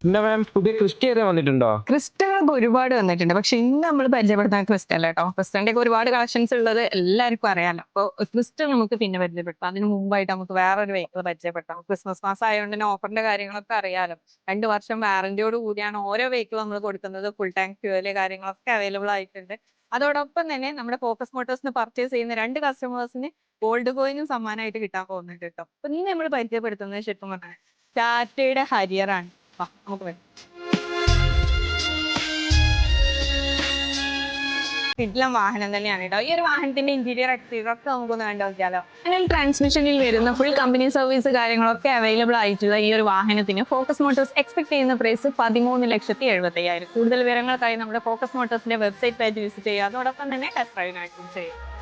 പിന്നെ മാം പുതിയ ക്രിസ്റ്റ വന്നിട്ടുണ്ടോ? ക്രിസ്റ്റകളൊക്കെ ഒരുപാട് വന്നിട്ടുണ്ട്. പക്ഷെ ഇന്ന് നമ്മൾ പരിചയപ്പെടുത്തുന്ന ക്രിസ്റ്റ അല്ല കേട്ടോ. ക്രിസ്റ്റന്റെ ഒക്കെ ഒരുപാട് കളക്ഷൻസ് ഉള്ളത് എല്ലാവർക്കും അറിയാലോ. അപ്പോൾ ക്രിസ്റ്റ നമുക്ക് പിന്നെ പരിചയപ്പെടുത്താം. അതിന് മുമ്പായിട്ട് നമുക്ക് വേറൊരു വെഹിക്കിൾ പരിചയപ്പെടുത്താം. ക്രിസ്മസ് മാസം ആയതുകൊണ്ട് തന്നെ ഓഫറിന്റെ കാര്യങ്ങളൊക്കെ അറിയാലോ. 2 വർഷം വാറന്റിയോട് കൂടിയാണ് ഓരോ വെഹിക്കിൾ നമ്മൾ കൊടുക്കുന്നത്. ഫുൾ ടാങ്ക് ഫ്യൂവല് കാര്യങ്ങളൊക്കെ അവൈലബിൾ ആയിട്ടുണ്ട്. അതോടൊപ്പം തന്നെ നമ്മുടെ ഫോക്കസ് മോട്ടോഴ്സിന് പർച്ചേസ് ചെയ്യുന്ന 2 കസ്റ്റമേഴ്സിന് ഗോൾഡ് കോയിനും സമ്മാനമായിട്ട് കിട്ടാൻ പോകുന്നുണ്ട് കേട്ടോ. അപ്പൊ ഇന്ന് നമ്മൾ പരിചയപ്പെടുത്തുന്നത് ശരിക്കും പറഞ്ഞാൽ ടാറ്റയുടെ ഹരിയർ ആണ്. നമുക്ക് വരാം. കിടിലൻ വാഹനം തന്നെയാണ് കേട്ടോ. ഈ ഒരു വാഹനത്തിന്റെ ഇന്റീരിയർ എക്സ്റ്റീരിയർ ഒക്കെ നമുക്കൊന്ന് കണ്ടു നോക്കിയാലോ. അതിൽ ട്രാൻസ്മിഷനിൽ വരുന്ന ഫുൾ കമ്പനി സർവീസ് കാര്യങ്ങളൊക്കെ അവൈലബിൾ ആയിട്ടുള്ള ഈ ഒരു വാഹനത്തിന് ഫോക്കസ് മോട്ടോഴ്സ് എക്സ്പെക്ട് ചെയ്യുന്ന പ്രൈസ് 13,75,000. കൂടുതൽ വിവരങ്ങൾക്കായി നമ്മുടെ ഫോക്കസ് മോട്ടോഴ്സിന്റെ വെബ്സൈറ്റ് പേജ് വിസിറ്റ് ചെയ്യുക. അതോടൊപ്പം തന്നെ ടെസ്റ്റ് ഡ്രൈവിനായിട്ടും ചെയ്യുക.